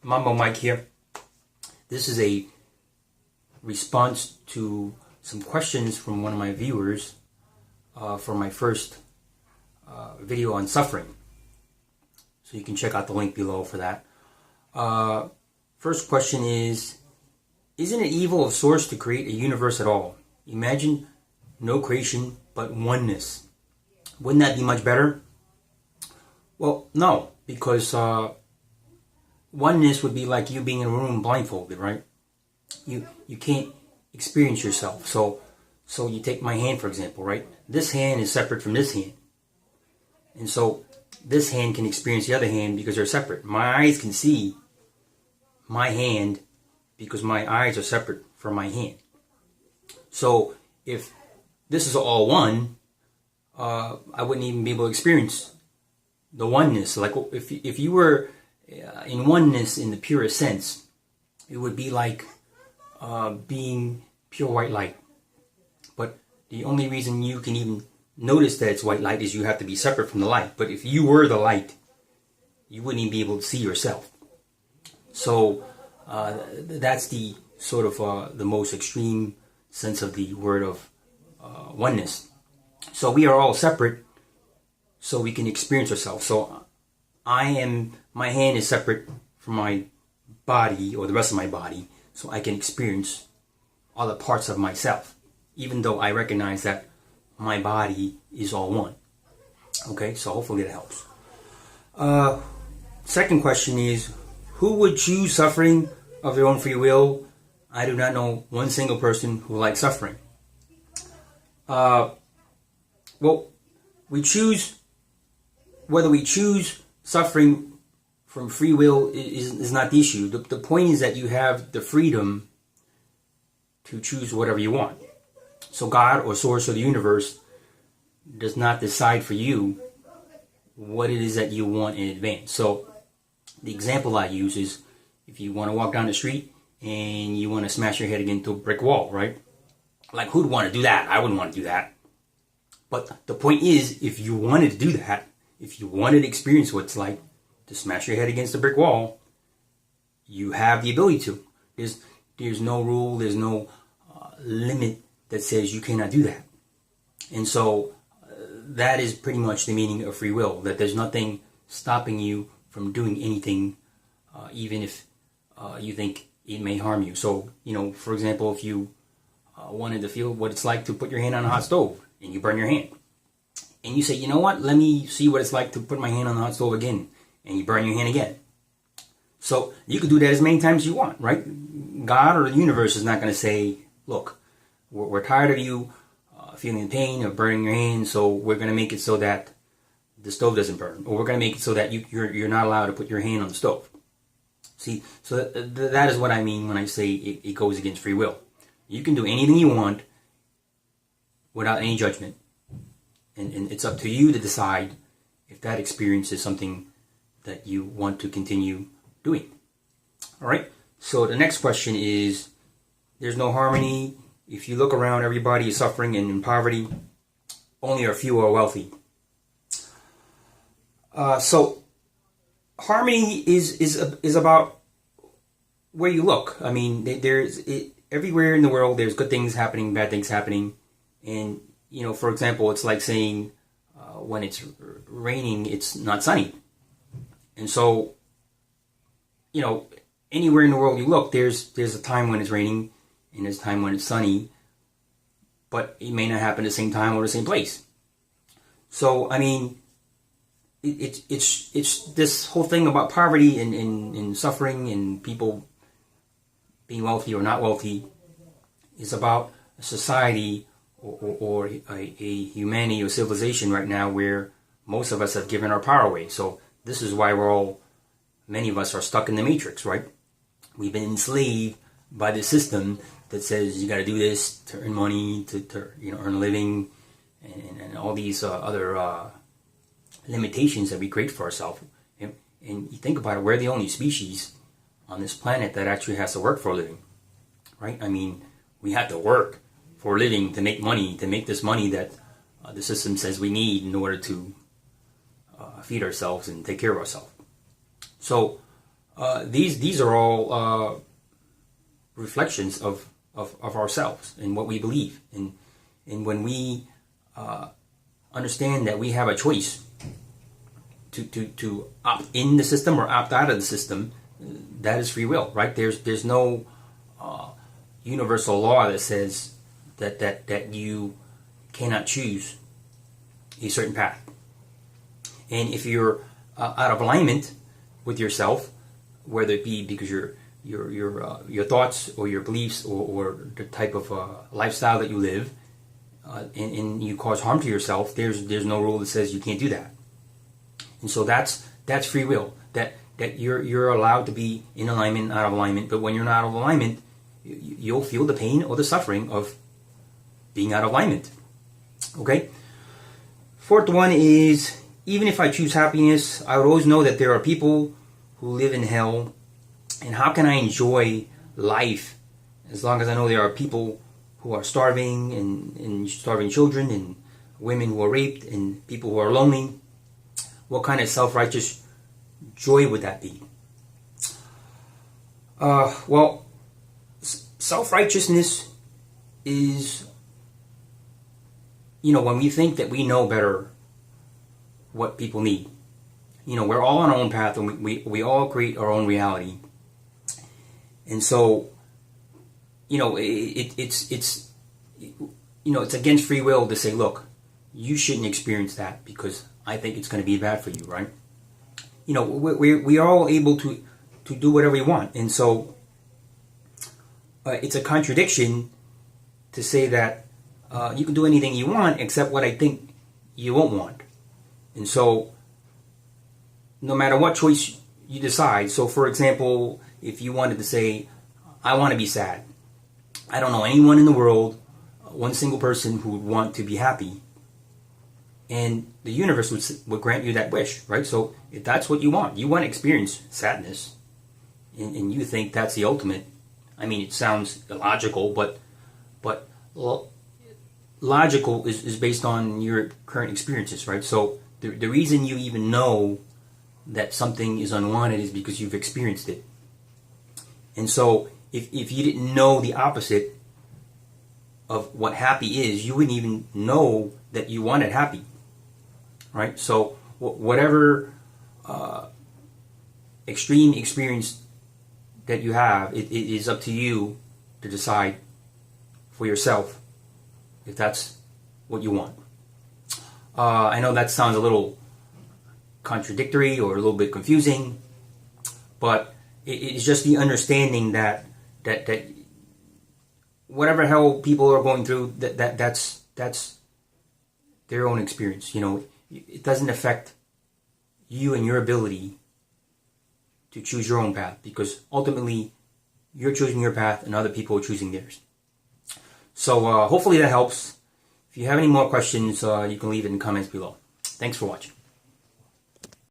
Mambo Mike here. This is a response to some questions from one of my viewers for my first video on suffering. So you can check out the link below for that. First question is, isn't it evil of Source to create a universe at all? Imagine no creation but oneness. Wouldn't that be much better? Well, no, because oneness would be like you being in a room blindfolded, right? You can't experience yourself. So you take my hand, for example, right? This hand is separate from this hand. And so this hand can experience the other hand because they're separate. My eyes can see my hand because my eyes are separate from my hand. So if this is all one, I wouldn't even be able to experience the oneness. Like if you were in oneness in the purest sense, it would be like being pure white light. But the only reason you can even notice that it's white light is you have to be separate from the light. But if you were the light, you wouldn't even be able to see yourself. So that's the sort of the most extreme sense of the word of oneness. So we are all separate, so we can experience ourselves. So my hand is separate from my body or the rest of my body, so I can experience other parts of myself, even though I recognize that my body is all one. Okay, so hopefully that helps. Second question is, who would choose suffering of their own free will? I do not know one single person who likes suffering. Well, whether we choose suffering from free will is not the issue. The point is that you have the freedom to choose whatever you want. So God or Source or the universe does not decide for you what it is that you want in advance. So the example I use is if you want to walk down the street and you want to smash your head against a brick wall, right? Like, who'd want to do that? I wouldn't want to do that. But the point is, if you wanted to do that, if you wanted to experience what it's like to smash your head against a brick wall, you have the ability to. There's no rule, there's no limit that says you cannot do that. And so that is pretty much the meaning of free will, that there's nothing stopping you from doing anything, even if you think it may harm you. So, for example, if you wanted to feel what it's like to put your hand on a hot stove and you burn your hand, and you say, you know what, let me see what it's like to put my hand on the hot stove again, and you burn your hand again. So you could do that as many times as you want, right? God or the universe is not going to say, look, we're tired of you feeling the pain of burning your hand, so we're going to make it so that the stove doesn't burn, or we're going to make it so that you're not allowed to put your hand on the stove. See, so that is what I mean when I say it goes against free will. You can do anything you want without any judgment, and it's up to you to decide if that experience is something that you want to continue doing. All right, so the next question is, there's no harmony. If you look around, everybody is suffering and in poverty. Only a few are wealthy. So harmony is about where you look. I mean, everywhere in the world there's good things happening, bad things happening, and for example, it's like saying when it's raining, it's not sunny, and so anywhere in the world you look, there's a time when it's raining and there's a time when it's sunny, but it may not happen at the same time or the same place. So I mean, it's this whole thing about poverty and suffering and people being wealthy or not wealthy is about a society or a humanity or civilization right now where most of us have given our power away. So this is why many of us are stuck in the matrix, right? We've been enslaved by the system that says you got to do this to earn money, to earn a living, and all these other limitations that we create for ourselves. And you think about it, we're the only species on this planet that actually has to work for a living, right? I mean, we have to work for a living to make money, to make this money that the system says we need in order to feed ourselves and take care of ourselves. So these are all reflections of ourselves and what we believe. And when we understand that we have a choice to opt in the system or opt out of the system, that is free will, right? There's no universal law that says that you cannot choose a certain path. And if you're out of alignment with yourself, whether it be because your thoughts or your beliefs or the type of lifestyle that you live, and you cause harm to yourself, there's no rule that says you can't do that. And so that's free will. That you're allowed to be in alignment, out of alignment. But when you're not out of alignment, you'll feel the pain or the suffering of being out of alignment. Okay. Fourth one is, even if I choose happiness, I would always know that there are people who live in hell. And how can I enjoy life as long as I know there are people who are starving and starving children and women who are raped and people who are lonely? What kind of self-righteous joy would that be? Well, self-righteousness is, when we think that we know better what people need. We're all on our own path, and we all create our own reality. And so, it's against free will to say, look, you shouldn't experience that because I think it's going to be bad for you, right? We are all able to do whatever we want. And so it's a contradiction to say that you can do anything you want except what I think you won't want. And so no matter what choice you decide, so for example, if you wanted to say, I want to be sad, I don't know anyone in the world, one single person who would want to be happy, and the universe would grant you that wish, right? So if that's what you want to experience sadness, and you think that's the ultimate. I mean, it sounds illogical, but logical is based on your current experiences, right? So the reason you even know that something is unwanted is because you've experienced it. And so if you didn't know the opposite of what happy is, you wouldn't even know that you wanted happy, right? So whatever extreme experience that you have, it is up to you to decide for yourself if that's what you want. I know that sounds a little contradictory or a little bit confusing, but it's just the understanding that whatever hell people are going through, that's their own experience. It doesn't affect you and your ability to choose your own path, because ultimately you're choosing your path and other people are choosing theirs. So hopefully that helps. If you have any more questions, you can leave it in the comments below. Thanks for watching.